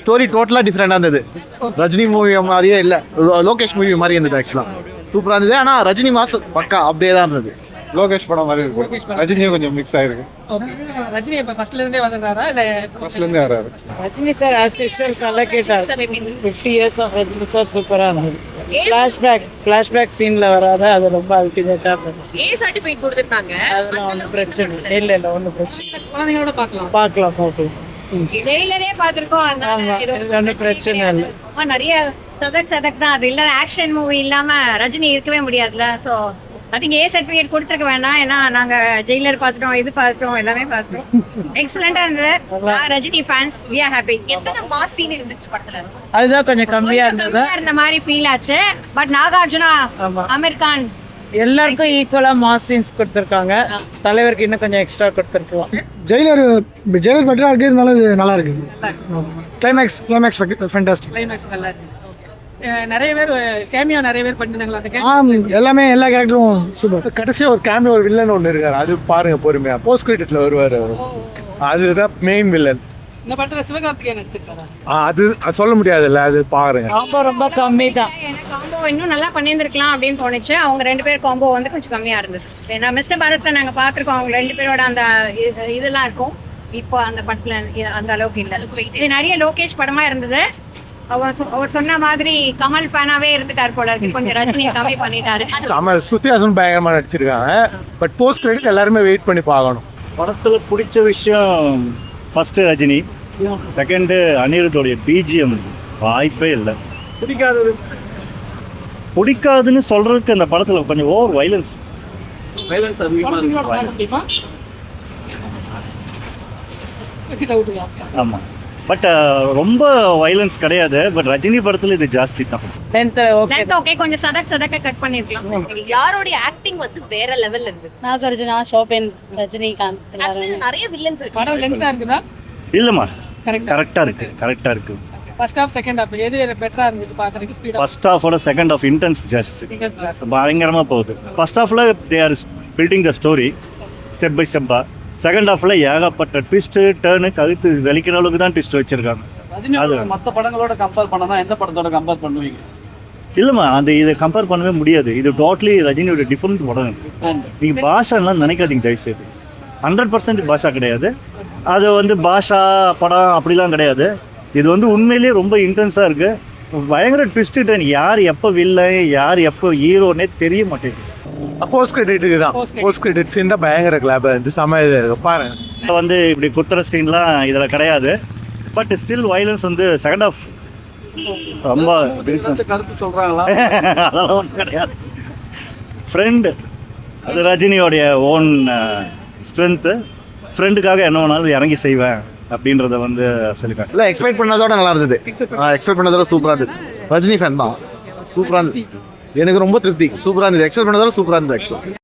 Story டோட்டலாக டிஃப்ரெண்டாக இருந்தது. ரஜினி மூவி மாதிரியே இல்லை, லோகேஷ் மூவி மாதிரி இருந்தது. ஆக்சுவலாக சூப்பராக இருந்தது. ஆனால் ரஜினி மாஸ் பக்கா அப்படியே தான் இருந்தது. லோகேஷ் படம் மாதிரி இருக்கு. ரஜினியும் கொஞ்சம் மிக்ஸ் ஆயிருக்கு. ரஜினி இப்போ ஃபர்ஸ்ட்ல இருந்தே வந்தாரா இல்ல ஃபர்ஸ்ட்ல இருந்தே வராரு. ரஜினி சார் ஆஸ் யூஷுவல் நல்லா கேட்டார். 50 இயர்ஸ் ஆஃப் ரஜினி சார் சூப்பராக இருந்தது. ஃப்ளாஷ்பேக் சீனில் வராத அது ரொம்ப அல்டிமேட்டாக இருந்தது. ஏ சர்டிஃபிகேட் கொடுத்துருந்தாங்க. அதெல்லாம் ஒன்றும் பிரச்சனை இல்லை. ஒன்றும் பிரச்சனை குழந்தைங்களோட பார்க்கலாம். ஜெயிலரே பார்த்துருக்கோம். ஒன்றும் பிரச்சனை இல்லை. நிறைய சதக் தான். அது இல்லை ஆக்ஷன் மூவி இல்லாமல் ரஜினி இருக்கவே முடியாதுல்ல. So I think A certificate கொடுத்துருக்க வேண்டாம். ஏன்னா நாங்கள் ஜெயிலர் பார்த்துட்டோம், இது பார்த்துட்டோம், எல்லாமே பார்த்துட்டோம். எக்ஸலண்டாக இருந்தது. Rajini fans we are happy. எத்தனை மாஸ் சீன் இருந்துச்சு படத்தில்? அதுதான் கொஞ்சம் கம்மியாக இருந்தது. இருந்த மாதிரி ஃபீல் ஆச்சு. பட் நாகார்ஜுனா, அமீர் கான் எல்லாருக்கும் ஈக்குவலாக மாஸ் சீன்ஸ் கொடுத்துருக்காங்க. தலைவருக்கு இன்னும் கொஞ்சம் எக்ஸ்ட்ரா கொடுத்துருக்கலாம். ஜெயிலர் பெட்டராக இருக்கு, இருந்தாலும் இது நல்லா இருக்கு. Climax fantastic. கிளைமேக்ஸ் நல்லா இருக்கு. நிறைய பேர் கேமியோ நிறைய பேர் பண்ணிட்டாங்களா? எல்லாமே எல்லா கேரக்டரும் சூப்பர். கடைசியாக ஒரு கேமியோ ஒரு வில்லன் ஒன்று இருக்காரு, அது பாருங்க பொறுமையா. போஸ்ட் கிரெடிட்ல வருவார். அதுதான் மெயின் வில்லன். இந்த படத்துல சிவகார்த்திகேயன் நடிச்சிருக்காரா? அது சொல்ல முடியாதுல்ல, அது பாருங்க. ரொம்ப கம்மி தான். காம்போ இன்னும் நல்லா பண்ணியிருந்திருக்கலாம் அப்படின்னு தோணுச்சு. அவங்க 2 பேர் காம்போ வந்து கொஞ்சம் கம்மியாக இருந்தது. ஏன்னா மிஸ்டர் பாரத்தை நாங்கள் பார்த்துருக்கோம். அவங்க 2 பேரோட அந்த இதெல்லாம் இருக்கும். இப்போ அந்த படத்தில் அந்த அளவுக்கு இல்லை. இது நிறைய லோகேஷ் படமாக இருந்தது. அவர் சொன்ன மாதிரி கமல் ஃபேனாவே இருந்துட்டார் போல இருக்கு. கொஞ்சம் ரஜினியை கம்மி பண்ணிட்டாரு. கமல் சுத்தியாசன் பயங்கரமாக நடிச்சிருக்காங்க. பட் போஸ்ட் கிரெடிட் எல்லாருமே வெயிட் பண்ணி பார்க்கணும். படத்தில் பிடிச்ச விஷயம் ஃபர்ஸ்ட் ரஜினி, செகண்டு அனிருத்தோடைய பிஜிஎம் வாய்ப்பே இல்லை. பிடிக்காதுன்னு சொல்றதுக்கு அந்த படத்தில் கொஞ்சம் ஓவர் வைலன்ஸ் ஆமாம். பட் ரொம்ப வைலன்ஸ் கிடையாது. பட் ரஜினி படத்தில் இது ஜாஸ்தி தான். ஓகே, கொஞ்சம் சதக்க கட் பண்ணிருக்கலாம். யாரோட ஆக்டிங் வந்து வேற லெவல்ல இருக்கு. நாகார்ஜுனா, ஷோபென், ரஜினிகாந்த் நிறைய வில்லன்ஸ் இருக்கு. படம் லென்த்தா இருக்குதா? இல்லைம்மா, கரெக்டாக இருக்கு. ஃபர்ஸ்ட் ஹாஃப் செகண்ட் ஹாஃப் எது பெட்டரா இருந்துச்சு பார்க்கறதுக்கு? ஸ்பீடா ஃபர்ஸ்ட் ஹாஃபோட செகண்ட் ஹாஃப் இன்டென்ஸ் ஜஸ்ட் பயங்கரமாக போகுது. ஃபர்ஸ்ட் ஹாஃபில் they are building the story step by ஸ்டெப்பாக. செகண்ட் ஹாஃபில் ஏகப்பட்ட ட்விஸ்ட்டு டேர்னு கழுத்து வெளிக்கிற அளவுக்கு தான் ட்விஸ்ட் வச்சிருக்காங்க. அது மற்ற படங்களோட கம்பேர் பண்ணனா எந்த படத்தோட கம்பேர் பண்ணுவீங்க? இல்லைம்மா, இதை கம்பேர் பண்ணவே முடியாது. இது டோட்டலி ரஜினியோட டிஃப்ரெண்ட் படம். நீங்கள் பாஷாலாம் நினைக்காதீங்க தயவுசெய்து. 100% பாஷா கிடையாது. அது வந்து பாஷா படம் அப்படிலாம் கிடையாது. இது வந்து உண்மையிலேயே ரொம்ப இன்டென்ஸாக இருக்குது. பயங்கர ட்விஸ்ட் டர்ன். யார் எப்போ வில்லன், யார் எப்போ ஹீரோன்னே தெரிய மாட்டேங்குது. போஸ்ட் கிரெடிட்டுக்கு தான். போஸ்ட் கிரெடிட் சீன் தான் பயங்கர கிளாபாக இருந்து சமையல் இருக்கு பாருங்க. வந்து இப்படி குத்துற சீன்லாம் இதில் கிடையாது. பட் ஸ்டில் வைலன்ஸ் வந்து செகண்ட் ஆஃப் ரொம்ப கருத்து சொல்கிறாங்களா? அதெல்லாம் ஒன்றும் கிடையாது. ஃப்ரெண்டு, அது ரஜினியோடைய ஓன் ஸ்ட்ரென்த்து. ஃப்ரெண்டுக்காக என்ன வேணாலும் இறங்கி செய்வேன் அப்படின்றத வந்து சொல்லியிருக்காங்க. இல்லை, எக்ஸ்பெக்ட் பண்ணதோட நல்லா இருந்தது. எக்ஸ்பெக்ட் பண்ணதோட சூப்பராக இருந்தது. ரஜினி ஃபேன் தான். சூப்பராக இருந்தது. எனக்கு ரொம்ப திருப்தி. சூப்பராக இருந்தது. எக்ஸ்பெக்ட் பண்ணதோட சூப்பராக இருந்தது ஆக்சுவலாக.